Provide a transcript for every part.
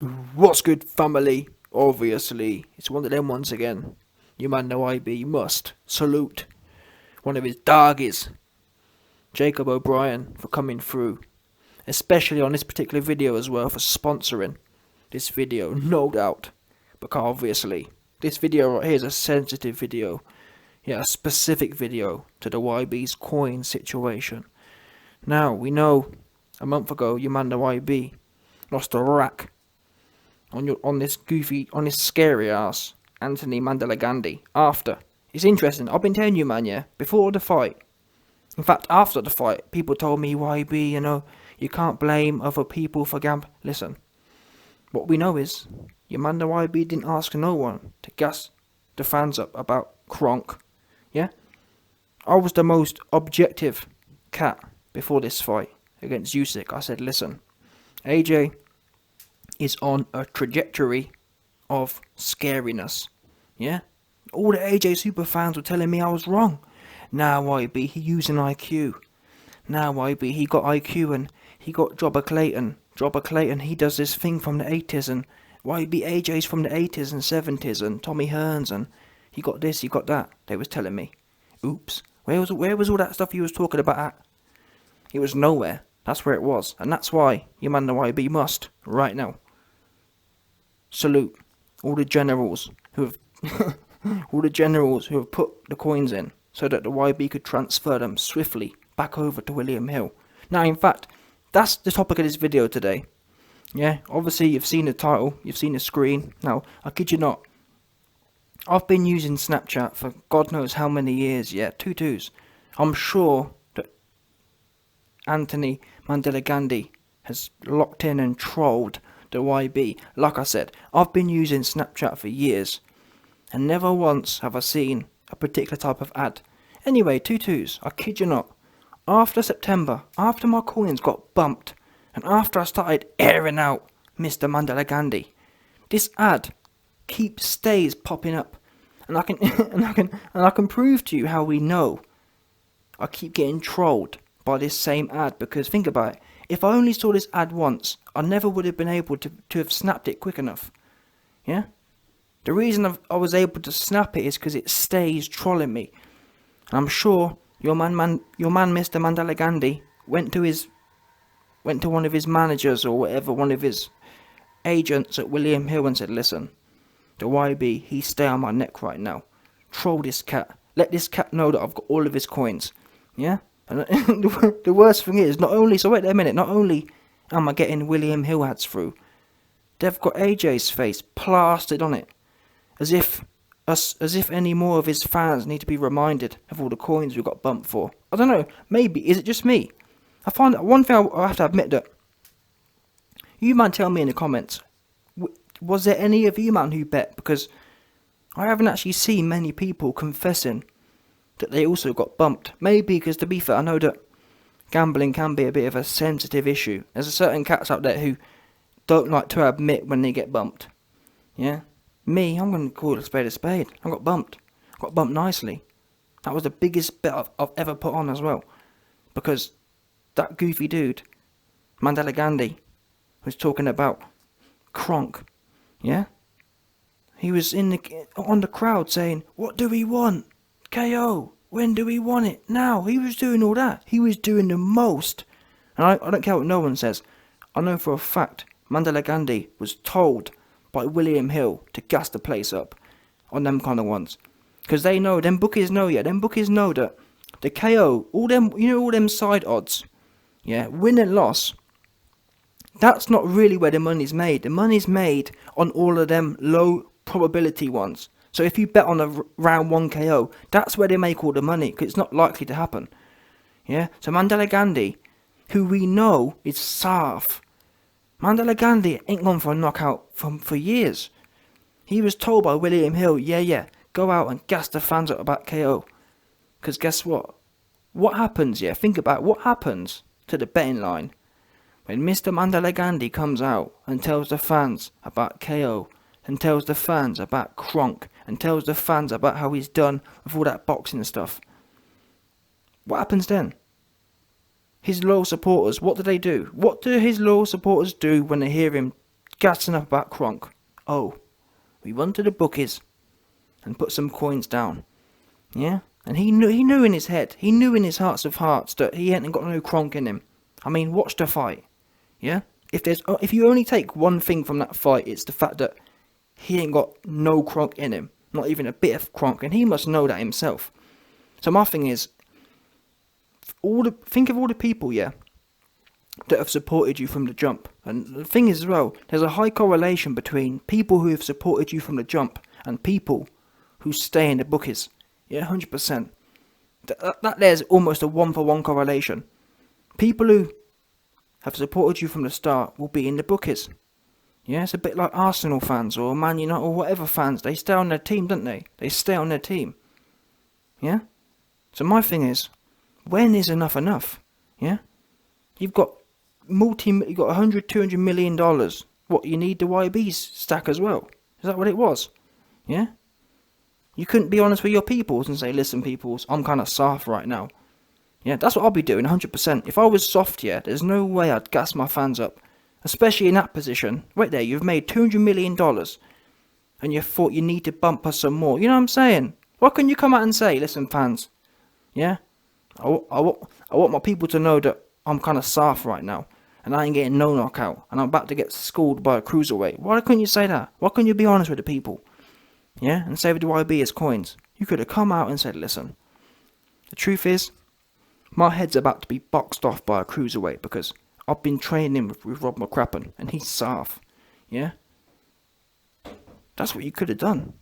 What's good, family? Obviously, it's one of them once again. You man know IB must salute one of his doggies, Jacob O'Brien, for coming through, especially on this particular video as well, for sponsoring this video, no doubt. Because obviously, this video right here is a sensitive video, yeah, a specific video to the YB's coin situation. Now, we know a month ago, your man the YB lost a rack on this scary ass Anthony Mandela Gandhi after. It's interesting. I've been telling you, man, yeah, before the fight. In fact, after the fight, people told me, YB, you can't blame other people for gambling. Listen, what we know is, your man the YB didn't ask no one to gas the fans up about Kronk. Yeah? I was the most objective cat before this fight against Usyk. I said, listen, AJ is on a trajectory of scariness. Yeah? All the AJ super fans were telling me I was wrong. Now YB, he using IQ. Now YB, he got IQ and he got Jobber Clayton. Jobber Clayton, he does this thing from the 80s and YB AJ's from the 80s and 70s and Tommy Hearns and he got this, he got that. They was telling me. Oops. Where was all that stuff you was talking about at? It was nowhere. That's where it was. And that's why your man the YB must, right now, salute all the generals who have put the coins in so that the YB could transfer them swiftly back over to William Hill. Now, in fact, that's the topic of this video today. Yeah, obviously you've seen the title, you've seen the screen. Now, I kid you not, I've been using Snapchat for God knows how many years, yeah, two. I'm sure that Anthony Mandela Gandhi has locked in and trolled the YB. Like I said, I've been using Snapchat for years, and never once have I seen a particular type of ad. Anyway, twos, I kid you not, after September, after my coins got bumped, and after I started airing out Mr. Mandela Gandhi, this ad stays popping up, and I can prove to you how we know I keep getting trolled by this same ad. Because think about it, if I only saw this ad once, I never would have been able to have snapped it quick enough. Yeah? The reason I was able to snap it is because it stays trolling me. And I'm sure your man Mr. Mandela Gandhi went to one of his managers or whatever, one of his agents at William Hill and said, listen, the YB, he stay on my neck right now. Troll this cat. Let this cat know that I've got all of his coins. Yeah? And the worst thing is, not only am I getting William Hill ads through, they've got AJ's face plastered on it, as if any more of his fans need to be reminded of all the coins we got bumped for. I don't know, maybe, is it just me? I find that one thing I have to admit that, you man tell me in the comments, was there any of you man who bet? Because I haven't actually seen many people confessing that they also got bumped. Maybe because, to be fair, I know that gambling can be a bit of a sensitive issue. There's a certain cats out there who don't like to admit when they get bumped. Yeah? Me, I'm going to call it a spade a spade. I got bumped. I got bumped nicely. That was the biggest bet I've ever put on as well. Because that goofy dude, Mandela Gandhi, was talking about Kronk. Yeah? He was on the crowd saying, what do we want? KO. When do we want it? Now. He was doing all that. He was doing the most. And I don't care what no one says. I know for a fact Mandela Gandhi was told by William Hill to gas the place up on them kind of ones. Because they know, them bookies know that the KO, all them side odds, yeah, win and loss, that's not really where the money's made. The money's made on all of them low probability ones. So if you bet on a round 1 KO, that's where they make all the money, because it's not likely to happen. Yeah? So Mandela Gandhi, who we know is Saf, Mandela Gandhi ain't gone for a knockout for years. He was told by William Hill, yeah, go out and gas the fans up about KO. Because guess what? What happens, yeah? Think about what happens to the betting line when Mr. Mandela Gandhi comes out and tells the fans about KO, and tells the fans about Kronk, and tells the fans about how he's done with all that boxing and stuff. What happens then? His loyal supporters, what do they do? What do his loyal supporters do when they hear him gassing up about Kronk. Oh, we run to the bookies and put some coins down. Yeah? And he knew in his head, he knew in his hearts of hearts that he hadn't got no Kronk in him. I mean, watch the fight. Yeah? If you only take one thing from that fight, it's the fact that he ain't got no Kronk in him. Not even a bit of Kronk, and he must know that himself. So my thing is, think of all the people, yeah, that have supported you from the jump. And the thing is as well, there's a high correlation between people who have supported you from the jump and people who stay in the bookies. Yeah, 100%. That there's almost a 1-for-1 correlation. People who have supported you from the start will be in the bookies. Yeah, it's a bit like Arsenal fans or Man United or whatever fans. They stay on their team, don't they? They stay on their team. Yeah? So my thing is, when is enough enough? Yeah? You've got you've got $100, $200 million. What, you need the YB's stack as well? Is that what it was? Yeah? You couldn't be honest with your peoples and say, listen peoples, I'm kind of soft right now. Yeah, that's what I'll be doing, 100%. If I was soft, yeah, there's no way I'd gas my fans up. Especially in that position. Wait there, you've made $200 million. And you thought you need to bump us some more. You know what I'm saying? Why couldn't you come out and say, listen fans, yeah, I want my people to know that I'm kind of soft right now. And I ain't getting no knockout. And I'm about to get schooled by a cruiserweight. Why couldn't you say that? Why couldn't you be honest with the people? Yeah, and save the YB as coins. You could have come out and said, listen, the truth is, my head's about to be boxed off by a cruiserweight because I've been training with Rob McCrappen and he's soft. Yeah? That's what you could have done.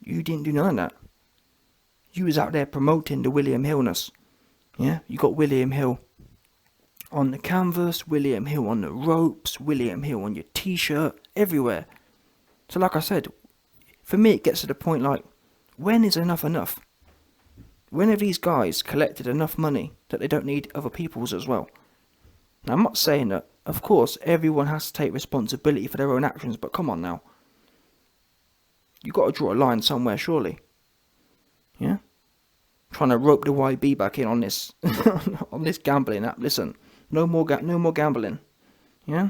You didn't do none of that. You was out there promoting the William Hillness. Yeah? You got William Hill on the canvas, William Hill on the ropes, William Hill on your t-shirt, everywhere. So like I said, for me it gets to the point like, when is enough enough? When have these guys collected enough money that they don't need other people's as well? Now I'm not saying that, of course, everyone has to take responsibility for their own actions, but come on now. You got to draw a line somewhere, surely. Yeah? Trying to rope the YB back in on this on this gambling app. Listen, no more gambling. Yeah?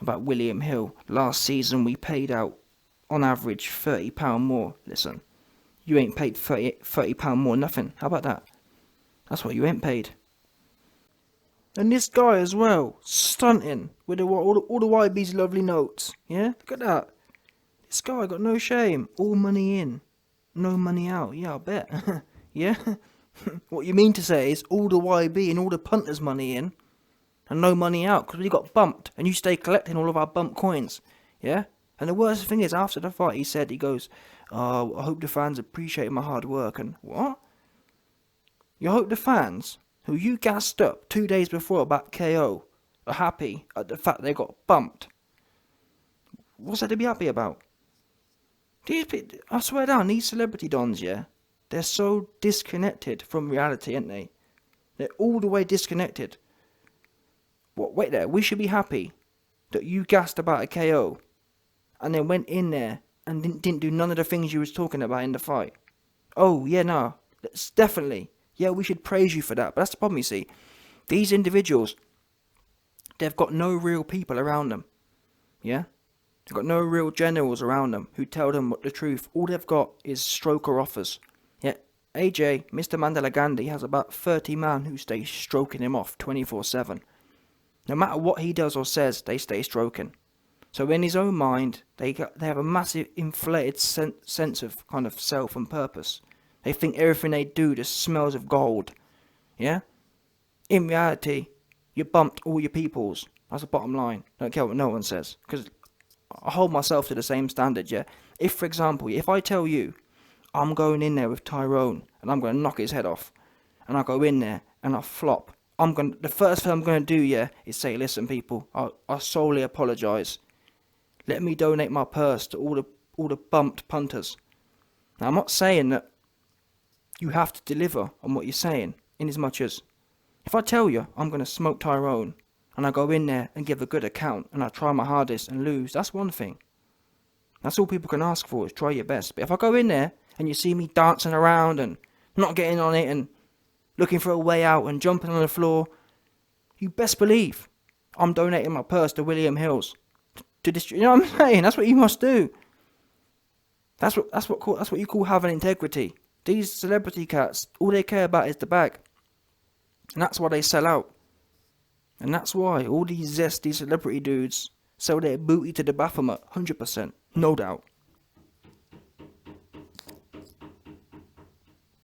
About William Hill. Last season we paid out on average £30 more. Listen, you ain't paid £30 more nothing. How about that? That's what you ain't paid. And this guy as well, stunting with all the YB's lovely notes. Yeah, look at that. This guy got no shame. All money in, no money out. Yeah, I bet. Yeah. What you mean to say is all the YB and all the punters' money in, and no money out because we got bumped, and you stay collecting all of our bump coins. Yeah. And the worst thing is, after the fight, he goes, "Oh, I hope the fans appreciate my hard work." And what? You hope the fans, who you gassed up 2 days before about KO, are happy at the fact they got bumped? What's that to be happy about? I swear down, these celebrity dons, yeah, they're so disconnected from reality, aren't they? They're all the way disconnected. What? Wait there, we should be happy that you gassed about a KO and then went in there and didn't do none of the things you was talking about in the fight. Oh, yeah, no, that's definitely. Yeah, we should praise you for that. But that's the problem, you see. These individuals, they've got no real people around them. Yeah? They've got no real generals around them who tell them what the truth. All they've got is stroker offers. Yeah, AJ, Mr. Mandela Gandhi, has about 30 men who stay stroking him off 24/7. No matter what he does or says, they stay stroking. So in his own mind, they have a massive inflated sense of kind of self and purpose. They think everything they do just smells of gold. Yeah? In reality, you bumped all your peoples. That's the bottom line. Don't care what no one says. Because I hold myself to the same standard, yeah? If, for example, if I tell you, I'm going in there with Tyrone, and I'm going to knock his head off, and I go in there, and I flop, the first thing I'm going to do, yeah, is say, listen, people, I solely apologise. Let me donate my purse to all the bumped punters. Now, I'm not saying that you have to deliver on what you're saying, in as much as, if I tell you I'm going to smoke Tyrone, and I go in there and give a good account, and I try my hardest and lose, that's one thing. That's all people can ask for, is try your best. But if I go in there, and you see me dancing around, and not getting on it, and looking for a way out, and jumping on the floor, you best believe I'm donating my purse to William Hills. to distribute. You know what I'm saying? That's what you must do. That's what you call having integrity. These celebrity cats, all they care about is the bag, and that's why they sell out. And that's why all these zesty celebrity dudes sell their booty to the Baphomet, 100%, no doubt.